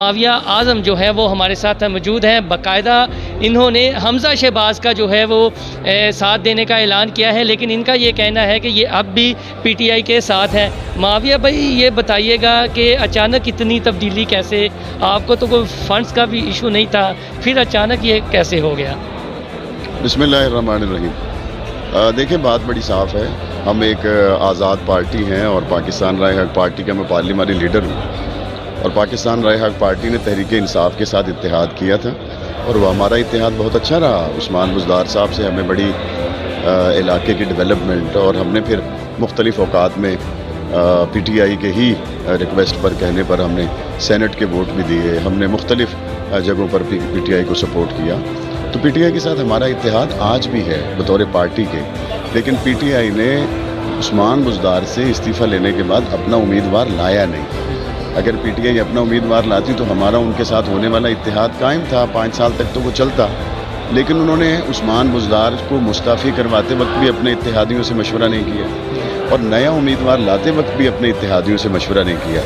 معاویہ اعظم جو ہے وہ ہمارے ساتھ موجود ہیں۔ باقاعدہ انہوں نے حمزہ شہباز کا جو ہے وہ ساتھ دینے کا اعلان کیا ہے، لیکن ان کا یہ کہنا ہے کہ یہ اب بھی پی ٹی آئی کے ساتھ ہے۔ معاویہ بھائی یہ بتائیے گا کہ اچانک اتنی تبدیلی کیسے؟ آپ کو تو کوئی فنڈز کا بھی ایشو نہیں تھا، پھر اچانک یہ کیسے ہو گیا؟ بسم اللہ الرحمن الرحیم۔ دیکھیں بات بڑی صاف ہے، ہم ایک آزاد پارٹی ہیں اور پاکستان رائے حق پارٹی کا میں پارلیمانی لیڈر ہوں، اور پاکستان رائے حق پارٹی نے تحریک انصاف کے ساتھ اتحاد کیا تھا اور وہ ہمارا اتحاد بہت اچھا رہا۔ عثمان بزدار صاحب سے ہمیں بڑی علاقے کی ڈیولپمنٹ، اور ہم نے پھر مختلف اوقات میں پی ٹی آئی کے ہی ریکویسٹ پر کہنے پر ہم نے سینٹ کے ووٹ بھی دیے، ہم نے مختلف جگہوں پر پی ٹی آئی کو سپورٹ کیا۔ تو پی ٹی آئی کے ساتھ ہمارا اتحاد آج بھی ہے بطور پارٹی کے، لیکن پی ٹی آئی نے عثمان بزدار سے استعفیٰ لینے کے بعد اپنا امیدوار لایا نہیں۔ اگر پی ٹی آئی اپنا امیدوار لاتی تو ہمارا ان کے ساتھ ہونے والا اتحاد قائم تھا، 5 سال تک تو وہ چلتا، لیکن انہوں نے عثمان بزدار کو مستعفی کرواتے وقت بھی اپنے اتحادیوں سے مشورہ نہیں کیا، اور نیا امیدوار لاتے وقت بھی اپنے اتحادیوں سے مشورہ نہیں کیا۔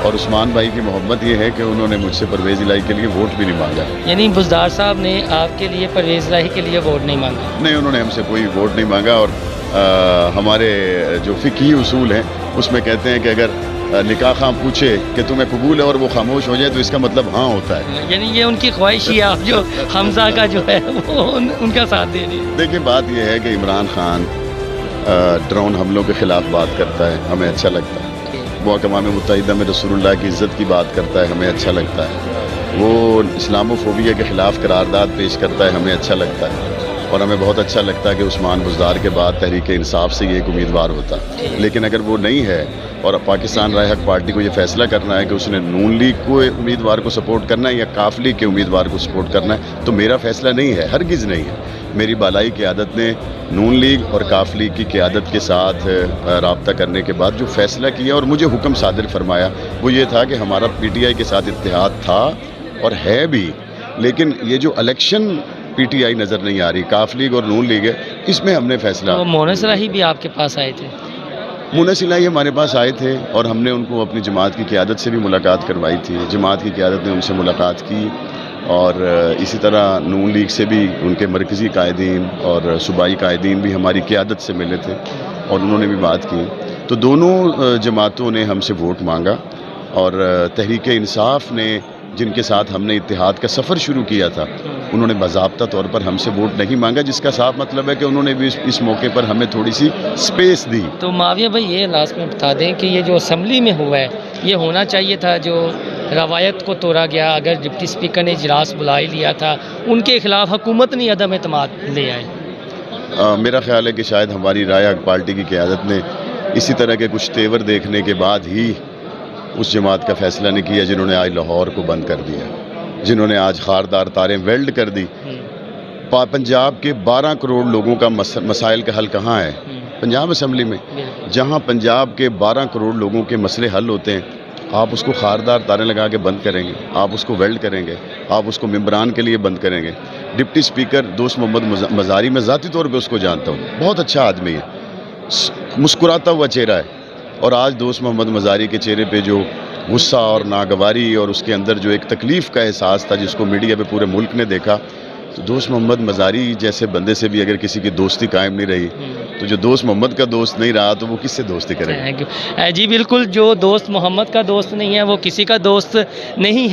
اور عثمان بھائی کی محبت یہ ہے کہ انہوں نے مجھ سے پرویز الہی کے لیے ووٹ بھی نہیں مانگا۔ یعنی بزدار صاحب نے آپ کے لیے پرویز الہی کے لیے ووٹ نہیں مانگا؟ نہیں، انہوں نے ہم سے کوئی ووٹ نہیں مانگا، اور ہمارے جو فقہی اصول ہیں اس میں کہتے ہیں کہ اگر نکاح خواہ پوچھے کہ تمہیں قبول ہے اور وہ خاموش ہو جائے تو اس کا مطلب ہاں ہوتا ہے۔ یعنی یہ ان کی خواہش ہی آپ جو حمزہ کا جو ہے وہ ان کا ساتھ دے رہی ہے۔ دیکھیں بات یہ ہے کہ عمران خان ڈرون حملوں کے خلاف بات کرتا ہے، ہمیں اچھا لگتا ہے۔ وہ اقوام متحدہ میں رسول اللہ کی عزت کی بات کرتا ہے، ہمیں اچھا لگتا ہے۔ وہ اسلام و فوبیا کے خلاف قرارداد پیش کرتا ہے، ہمیں اچھا لگتا ہے، اور ہمیں بہت اچھا لگتا ہے کہ عثمان بزدار کے بعد تحریک انصاف سے یہ ایک امیدوار ہوتا۔ لیکن اگر وہ نہیں ہے اور پاکستان رائے حق پارٹی کو یہ فیصلہ کرنا ہے کہ اس نے نون لیگ کو امیدوار کو سپورٹ کرنا ہے یا کاف لیگ کے امیدوار کو سپورٹ کرنا ہے، تو میرا فیصلہ نہیں ہے، ہرگز نہیں ہے۔ میری بالائی قیادت نے نون لیگ اور کاف لیگ کی قیادت کے ساتھ رابطہ کرنے کے بعد جو فیصلہ کیا اور مجھے حکم صادر فرمایا وہ یہ تھا کہ ہمارا پی ٹی آئی کے ساتھ اتحاد تھا اور ہے بھی، لیکن یہ جو الیکشن پی ٹی آئی نظر نہیں آ رہی، کاف لیگ اور نون لیگ ہے، اس میں ہم نے فیصلہ۔ مونس الہی بھی آپ کے پاس آئے تھے؟ مونس الہی ہمارے پاس آئے تھے اور ہم نے ان کو اپنی جماعت کی قیادت سے بھی ملاقات کروائی تھی، جماعت کی قیادت نے ان سے ملاقات کی، اور اسی طرح نون لیگ سے بھی ان کے مرکزی قائدین اور صوبائی قائدین بھی ہماری قیادت سے ملے تھے اور انہوں نے بھی بات کی۔ تو دونوں جماعتوں نے ہم سے ووٹ مانگا، اور تحریک انصاف نے جن کے ساتھ ہم نے اتحاد کا سفر شروع کیا تھا انہوں نے باضابطہ طور پر ہم سے ووٹ نہیں مانگا، جس کا صاف مطلب ہے کہ انہوں نے بھی اس موقع پر ہمیں تھوڑی سی سپیس دی۔ تو معاویہ بھائی یہ لاسٹ میں بتا دیں کہ یہ جو اسمبلی میں ہوا ہے یہ ہونا چاہیے تھا، جو روایت کو توڑا گیا۔ اگر ڈپٹی اسپیکر نے اجلاس بلا ہی لیا تھا، ان کے خلاف حکومت نے عدم اعتماد لے آئے۔ میرا خیال ہے کہ شاید ہماری رائے حق پارٹی کی قیادت نے اسی طرح کے کچھ تیور دیکھنے کے بعد ہی اس جماعت کا فیصلہ نہیں کیا جنہوں نے آج لاہور کو بند کر دیا، جنہوں نے آج خاردار تاریں ویلڈ کر دی۔ پنجاب کے 12 کروڑ لوگوں کا مسائل کا حل کہاں ہے؟ پنجاب اسمبلی میں۔ جہاں پنجاب کے 12 کروڑ لوگوں کے مسئلے حل ہوتے ہیں، آپ اس کو خاردار تاریں لگا کے بند کریں گے، آپ اس کو ویلڈ کریں گے، آپ اس کو ممبران کے لیے بند کریں گے۔ ڈپٹی اسپیکر دوست محمد مزاری، میں ذاتی طور پہ اس کو جانتا ہوں، بہت اچھا آدمی ہے، مسکراتا ہوا چہرہ ہے، اور آج دوست محمد مزاری کے چہرے پہ جو غصہ اور ناگواری اور اس کے اندر جو ایک تکلیف کا احساس تھا جس کو میڈیا پہ پورے ملک نے دیکھا، تو دوست محمد مزاری جیسے بندے سے بھی اگر کسی کی دوستی قائم نہیں رہی تو جو دوست محمد کا دوست نہیں رہا تو وہ کس سے دوستی کرے گا؟ جی بالکل، جو دوست محمد کا دوست نہیں ہے وہ کسی کا دوست نہیں ہے۔